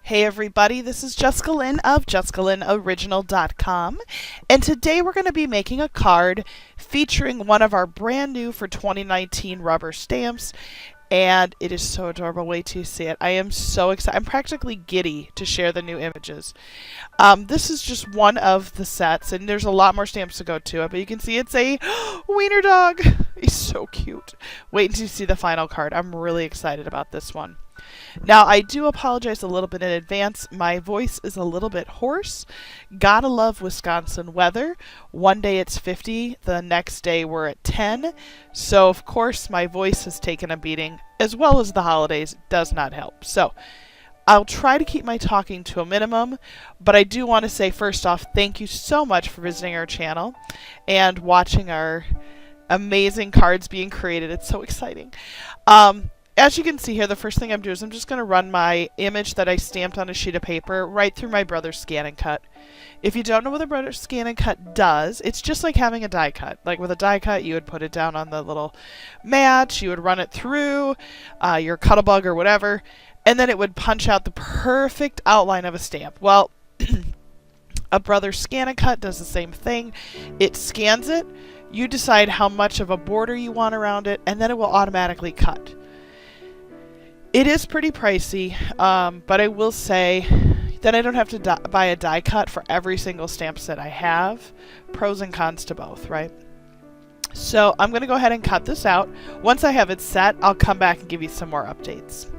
Hey everybody, this is Jessica Lynn of JessicaLynnOriginal.com, and today we're going to be making a card featuring one of our brand new for 2019 rubber stamps, and it is so adorable. Wait till you see it. I am so excited. I'm practically giddy to share the new images. This is just one of the sets, and there's a lot more stamps to go to it, but you can see it's a wiener dog. He's so cute. Wait until you see the final card. I'm really excited about this one. Now, I do apologize a little bit in advance. My voice is a little bit hoarse. Gotta love Wisconsin weather. One day it's 50, the next day we're at 10. So, of course, my voice has taken a beating, as well as the holidays. It does not help. So, I'll try to keep my talking to a minimum, but I do want to say, first off, thank you so much for visiting our channel and watching our amazing cards being created. It's so exciting. As you can see here, the first thing I'm doing is I'm just going to run my image that I stamped on a sheet of paper right through my Brother's Scan and Cut. If you don't know what the Brother's Scan and Cut does, it's just like having a die cut. Like with a die cut, you would put it down on the little mat, you would run it through your Cuttlebug or whatever, and then it would punch out the perfect outline of a stamp. Well, a Brother's Scan and Cut does the same thing. It scans it, you decide how much of a border you want around it, and then it will automatically cut. It is pretty pricey, but I will say that I don't have to buy a die cut for every single stamp set I have. Pros and cons to both, right? So I'm going to go ahead and cut this out. Once I have it set, I'll come back and give you some more updates.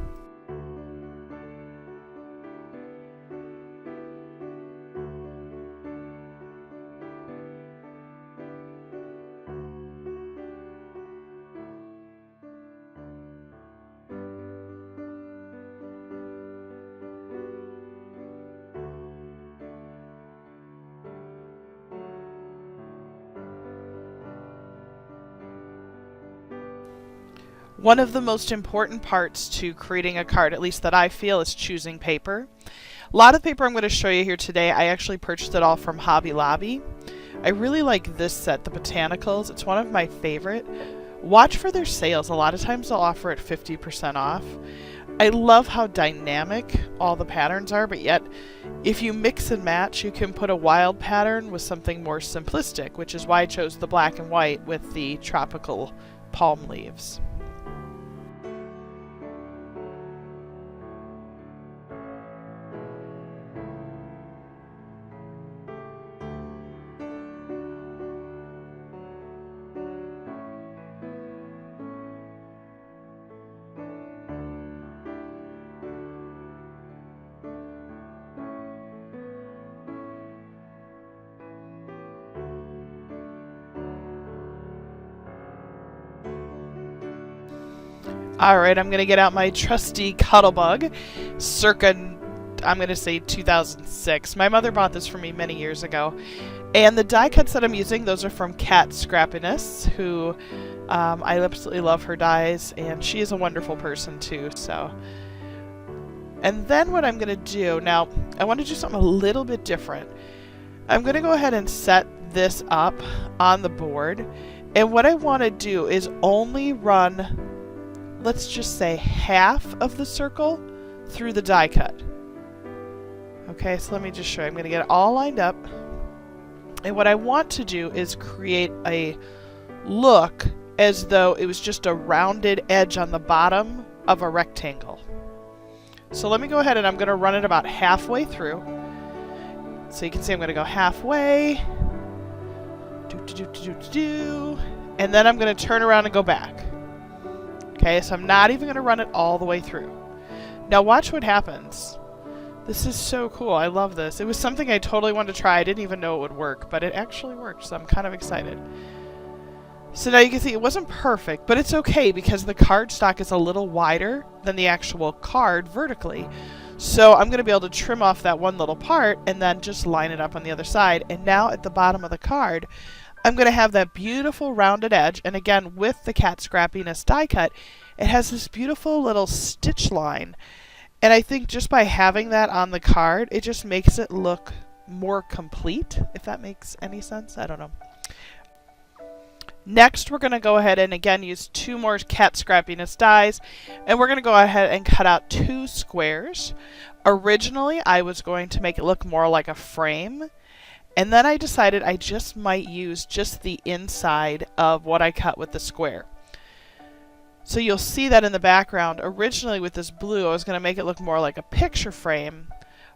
One of the most important parts to creating a card, at least that I feel, is choosing paper. A lot of paper I'm going to show you here today, I actually purchased it all from Hobby Lobby. I really like this set, the Botanicals. It's one of my favorite. Watch for their sales. A lot of times they'll offer it 50% off. I love how dynamic all the patterns are, but yet if you mix and match, you can put a wild pattern with something more simplistic, which is why I chose the black and white with the tropical palm leaves. Alright, I'm going to get out my trusty Cuttlebug, circa, I'm going to say 2006. My mother bought this for me many years ago. And the die cuts that I'm using, those are from Cat Scrappiness, who I absolutely love her dies, and she is a wonderful person too. So, and then what I'm going to do, now I want to do something a little bit different. I'm going to go ahead and set this up on the board, and what I want to do is only run, let's just say, half of the circle through the die cut. Okay, so let me just show you. I'm going to get it all lined up. And what I want to do is create a look as though it was just a rounded edge on the bottom of a rectangle. So let me go ahead and I'm going to run it about halfway through. So you can see I'm going to go halfway. And then I'm going to turn around and go back. Okay, so I'm not even going to run it all the way through. Now watch what happens. This is so cool. I love this. It was something I totally wanted to try. I didn't even know it would work, but it actually worked, so I'm kind of excited. So now you can see it wasn't perfect, but it's okay because the cardstock is a little wider than the actual card vertically. So I'm going to be able to trim off that one little part and then just line it up on the other side. And now at the bottom of the card, I'm going to have that beautiful rounded edge, and again with the Cat Scrappiness die cut, it has this beautiful little stitch line, and I think just by having that on the card, it just makes it look more complete, if that makes any sense. I don't know. Next, we're going to go ahead and again use 2 more cat scrappiness dies, and we're going to go ahead and cut out 2 squares. Originally, I was going to make it look more like a frame, and then I decided I just might use just the inside of what I cut with the square. So you'll see that in the background. Originally with this blue, I was going to make it look more like a picture frame,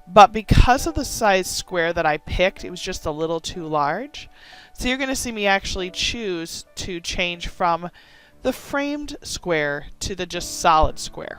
but because of the size square that I picked, it was just a little too large. So you're going to see me actually choose to change from the framed square to the just solid square.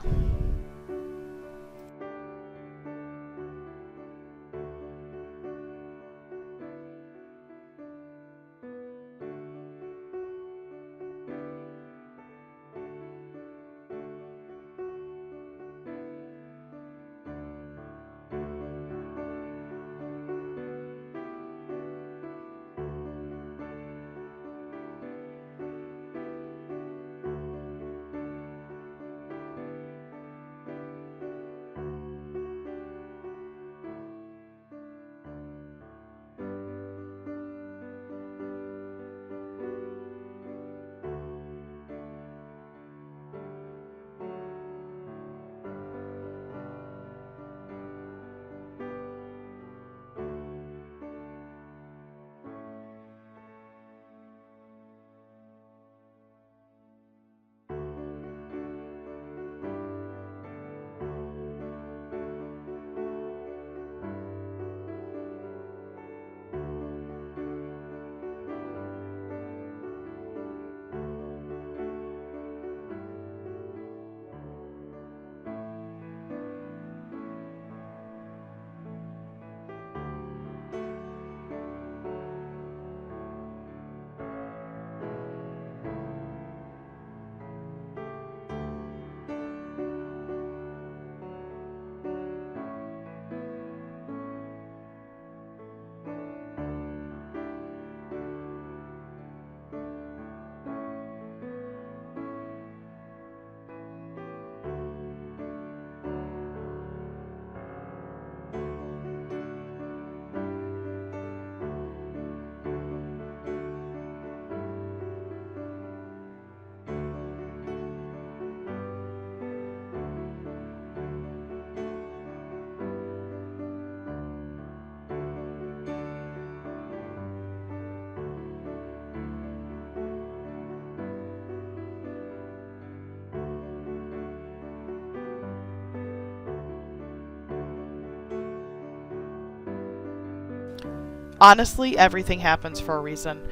Honestly, everything happens for a reason.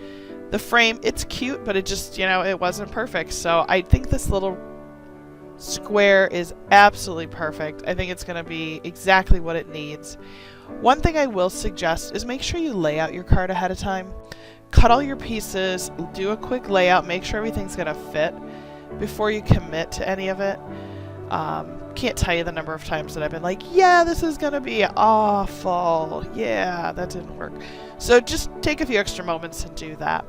The frame, it's cute, but it just, it wasn't perfect. So I think this little square is absolutely perfect. I think it's going to be exactly what it needs. One thing I will suggest is make sure you lay out your card ahead of time. Cut all your pieces, do a quick layout, make sure everything's going to fit before you commit to any of it. Can't tell you the number of times that I've been like, yeah, this is going to be awful. Yeah, that didn't work. So just take a few extra moments and do that.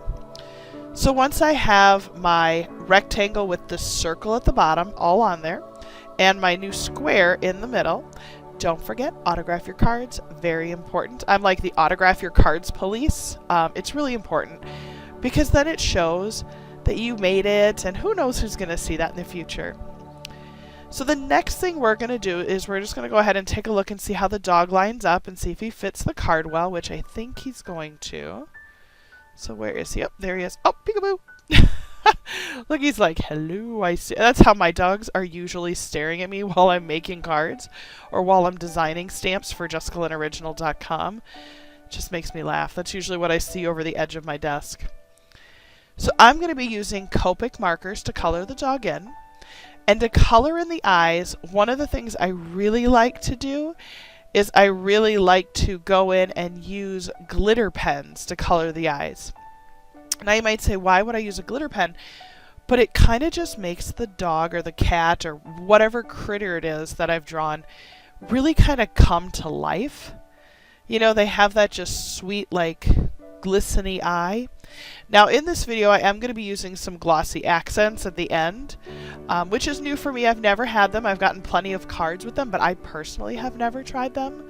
So once I have my rectangle with the circle at the bottom all on there and my new square in the middle, don't forget, autograph your cards. Very important. I'm like the autograph your cards police. It's really important because then it shows that you made it, and who knows who's going to see that in the future. So the next thing we're going to do is we're just going to go ahead and take a look and see how the dog lines up and see if he fits the card well, which I think he's going to. So where is he? Oh, there he is. Oh, peekaboo. Look, he's like, hello, I see. That's how my dogs are usually staring at me while I'm making cards or while I'm designing stamps for JessicaLynnOriginal.com. It just makes me laugh. That's usually what I see over the edge of my desk. So I'm going to be using Copic markers to color the dog in. And to color in the eyes, one of the things I really like to do is I really like to go in and use glitter pens to color the eyes. Now you might say, why would I use a glitter pen? But it kind of just makes the dog or the cat or whatever critter it is that I've drawn really kind of come to life. They have that just sweet, like, glistening eye. Now in this video I am going to be using some glossy accents at the end, which is new for me. I've never had them. I've gotten plenty of cards with them, but I personally have never tried them.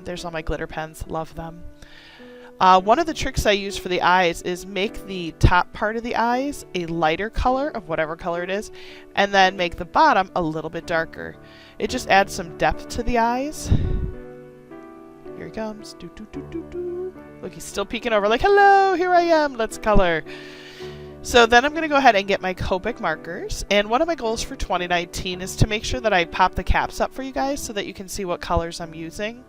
There's all my glitter pens. Love them. One of the tricks I use for the eyes is make the top part of the eyes a lighter color of whatever color it is, and then make the bottom a little bit darker. It just adds some depth to the eyes. Here he comes. Doo, doo, doo, doo, doo. Look, he's still peeking over like, hello, here I am, let's color. So then I'm going to go ahead and get my Copic markers, and one of my goals for 2019 is to make sure that I pop the caps up for you guys so that you can see what colors I'm using.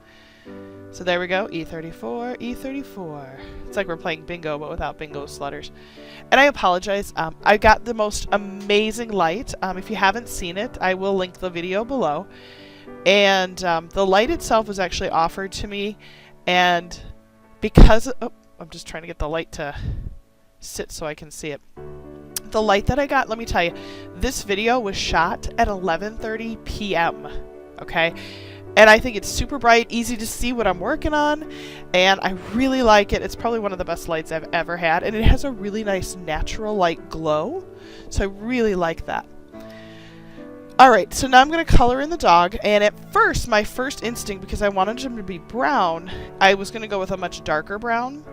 So there we go, E34, E34. It's like we're playing bingo, but without bingo slutters. And I apologize, I got the most amazing light. If you haven't seen it, I will link the video below. And the light itself was actually offered to me, and because, oh, I'm just trying to get the light to sit so I can see it. The light that I got, let me tell you, this video was shot at 11:30 p.m. Okay? And I think it's super bright, easy to see what I'm working on, and I really like it. It's probably one of the best lights I've ever had, and it has a really nice natural light glow, so I really like that. Alright, so now I'm going to color in the dog, and at first, my first instinct, because I wanted him to be brown, I was going to go with a much darker brown.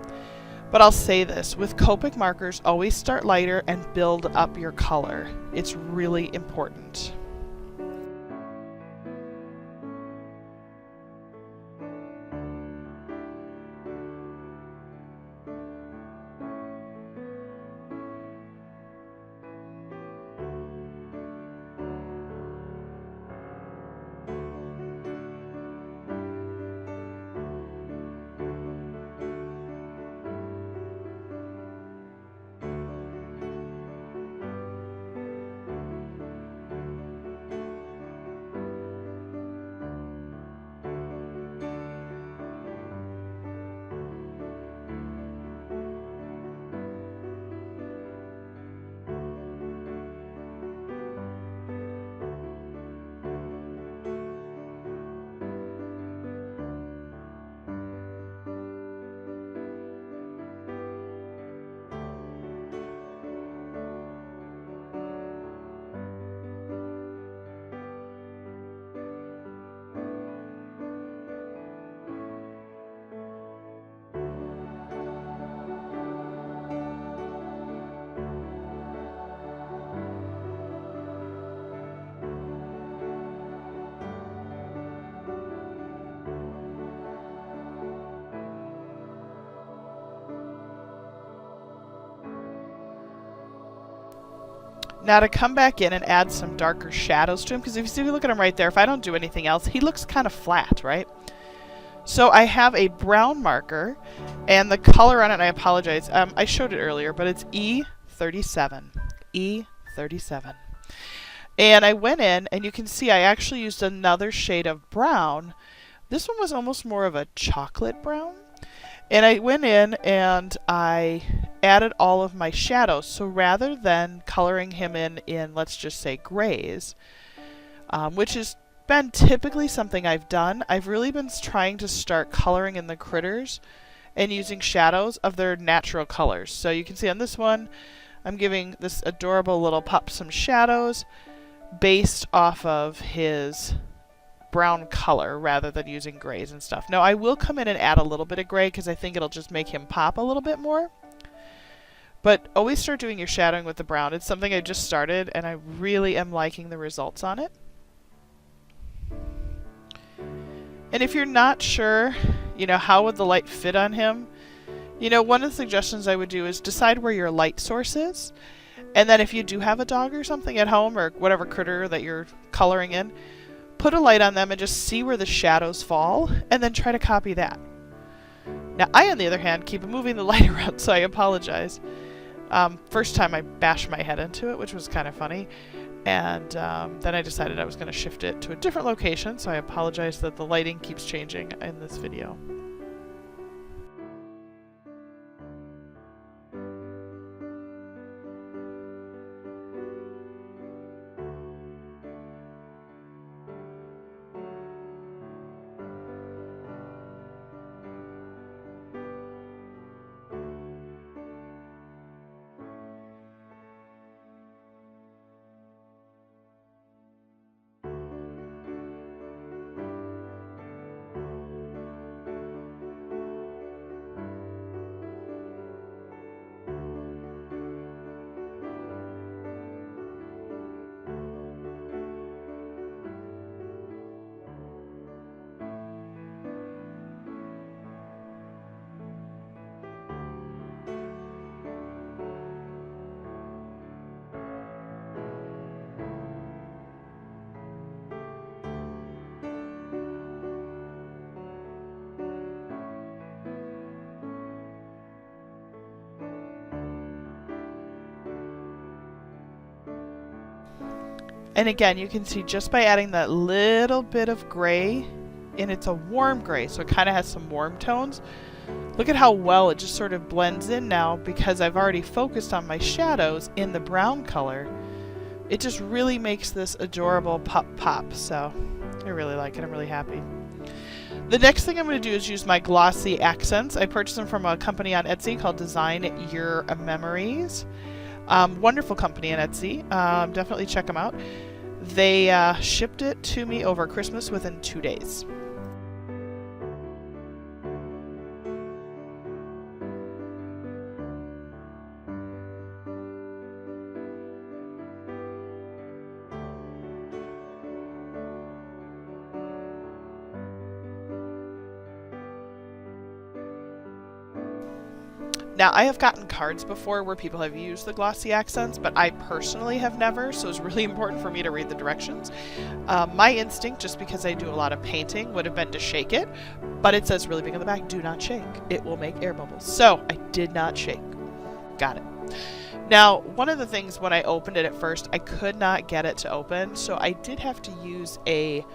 But I'll say this, with Copic markers, always start lighter and build up your color. It's really important. Now to come back in and add some darker shadows to him, because if you see, look at him right there, if I don't do anything else, he looks kind of flat, right? So I have a brown marker, and the color on it, and I apologize, I showed it earlier, but it's E37. E37. And I went in, and you can see I actually used another shade of brown. This one was almost more of a chocolate brown. And I went in and I added all of my shadows. So rather than coloring him in let's just say grays, which has been typically something I've done, I've really been trying to start coloring in the critters and using shadows of their natural colors. So you can see on this one, I'm giving this adorable little pup some shadows based off of his brown color rather than using grays and stuff. Now I will come in and add a little bit of gray because I think it'll just make him pop a little bit more. But always start doing your shadowing with the brown. It's something I just started and I really am liking the results on it. And if you're not sure, you know, how would the light fit on him, you know, one of the suggestions I would do is decide where your light source is. And then if you do have a dog or something at home or whatever critter that you're coloring in, put a light on them and just see where the shadows fall and then try to copy that. Now I, on the other hand, keep moving the light around, so I apologize. First time I bashed my head into it, which was kind of funny. And then I decided I was going to shift it to a different location, so I apologize that the lighting keeps changing in this video. And again, you can see just by adding that little bit of gray, and it's a warm gray, so it kind of has some warm tones. Look at how well it just sort of blends in now because I've already focused on my shadows in the brown color. It just really makes this adorable pop. So I really like it. I'm really happy. The next thing I'm going to do is use my glossy accents. I purchased them from a company on Etsy called Design Your Memories. Wonderful company on Etsy. Definitely check them out. They shipped it to me over Christmas within 2 days. Now, I have gotten cards before where people have used the glossy accents, but I personally have never, so it's really important for me to read the directions. My instinct, just because I do a lot of painting, would have been to shake it, but it says really big on the back, do not shake. It will make air bubbles. So, I did not shake. Got it. Now, one of the things when I opened it at first, I could not get it to open, so I did have to use a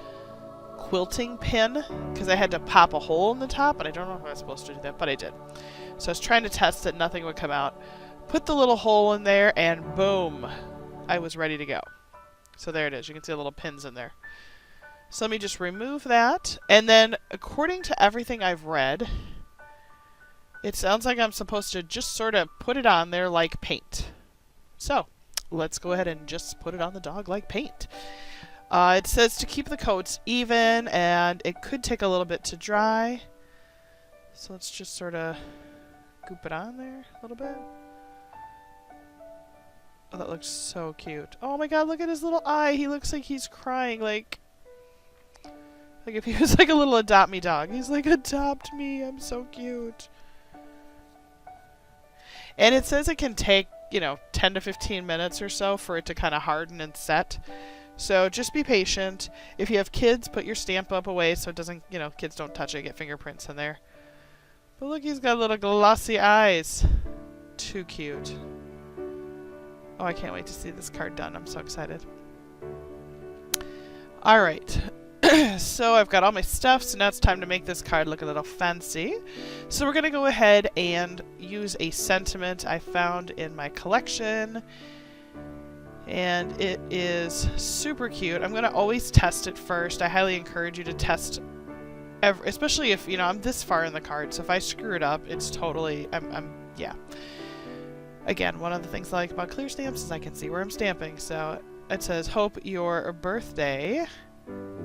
quilting pin because I had to pop a hole in the top, and I don't know if I was supposed to do that, but I did. So I was trying to test it, nothing would come out. Put the little hole in there, and boom, I was ready to go. So there it is. You can see the little pins in there. So let me just remove that. And then, according to everything I've read, it sounds like I'm supposed to just sort of put it on there like paint. So let's go ahead and just put it on the dog like paint. It says to keep the coats even, and it could take a little bit to dry. So let's just sort of goop it on there a little bit. Oh, that looks so cute. Oh my god, look at his little eye. He looks like he's crying, like if he was like a little adopt me dog. He's like, adopt me, I'm so cute. And it says it can take, 10 to 15 minutes or so for it to kind of harden and set. So just be patient. If you have kids, put your stamp up away so it doesn't, kids don't touch it, get fingerprints in there. But look, he's got little glossy eyes. Too cute. Oh, I can't wait to see this card done. I'm so excited. Alright. So I've got all my stuff, so now it's time to make this card look a little fancy. So we're going to go ahead and use a sentiment I found in my collection. And it is super cute. I'm going to always test it first. I highly encourage you to test especially if, I'm this far in the card, so if I screw it up, it's totally, yeah. Again, one of the things I like about clear stamps is I can see where I'm stamping, so it says, hope your birthday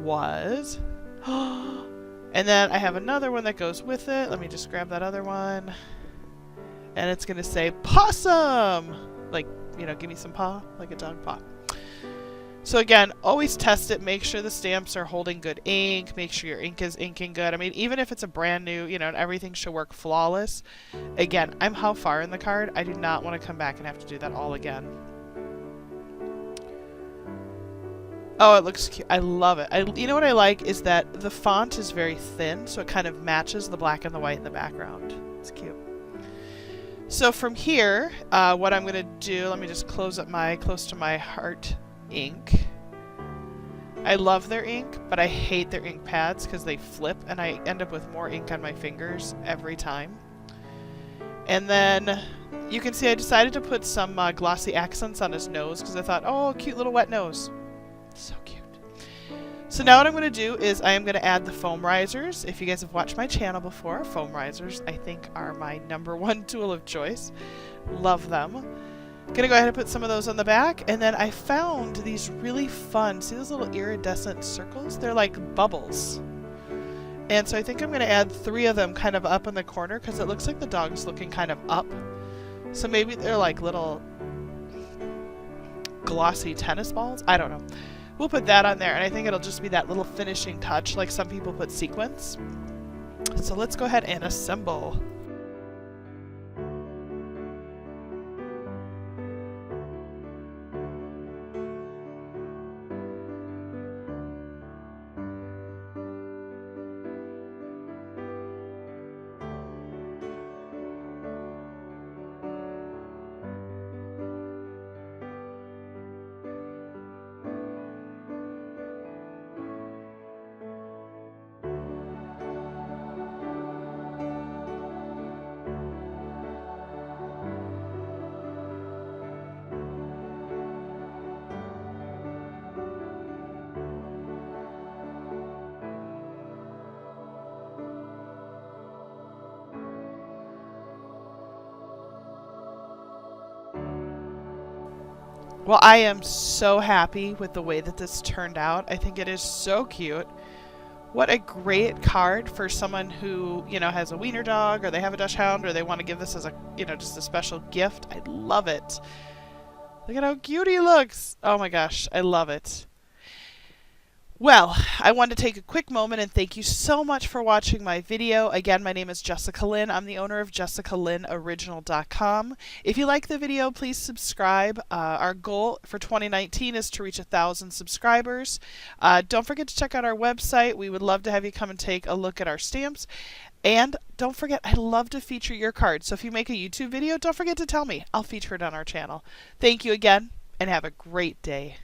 was, and then I have another one that goes with it. Let me just grab that other one, and it's going to say, possum! Like, give me some paw, like a dog paw. So again, always test it. Make sure the stamps are holding good ink. Make sure your ink is inking good. I mean, even if it's a brand new, and everything should work flawless. Again, I'm how far in the card. I do not want to come back and have to do that all again. Oh, it looks cute. I love it. You know what I like is that the font is very thin, so it kind of matches the black and the white in the background. It's cute. So from here, what I'm going to do, let me just close up my close to my heart ink. I love their ink, but I hate their ink pads because they flip and I end up with more ink on my fingers every time. And then you can see I decided to put some glossy accents on his nose because I thought, oh, cute little wet nose. So cute. So now what I'm going to do is I am going to add the foam risers. If you guys have watched my channel before, foam risers I think are my #1 tool of choice. Love them. Gonna go ahead and put some of those on the back, and then I found these really fun, see those little iridescent circles? They're like bubbles. And so I think I'm gonna add 3 of them kind of up in the corner because it looks like the dog's looking kind of up. So maybe they're like little glossy tennis balls? I don't know. We'll put that on there, and I think it'll just be that little finishing touch like some people put sequins. So let's go ahead and assemble. Well, I am so happy with the way that this turned out. I think it is so cute. What a great card for someone who, has a wiener dog, or they have a Dachshund, or they want to give this as a, just a special gift. I love it. Look at how cute he looks. Oh my gosh, I love it. Well, I wanted to take a quick moment and thank you so much for watching my video. Again, my name is Jessica Lynn. I'm the owner of JessicaLynnOriginal.com. If you like the video, please subscribe. Our goal for 2019 is to reach 1,000 subscribers. Don't forget to check out our website. We would love to have you come and take a look at our stamps. And don't forget, I love to feature your cards. So if you make a YouTube video, don't forget to tell me. I'll feature it on our channel. Thank you again, and have a great day.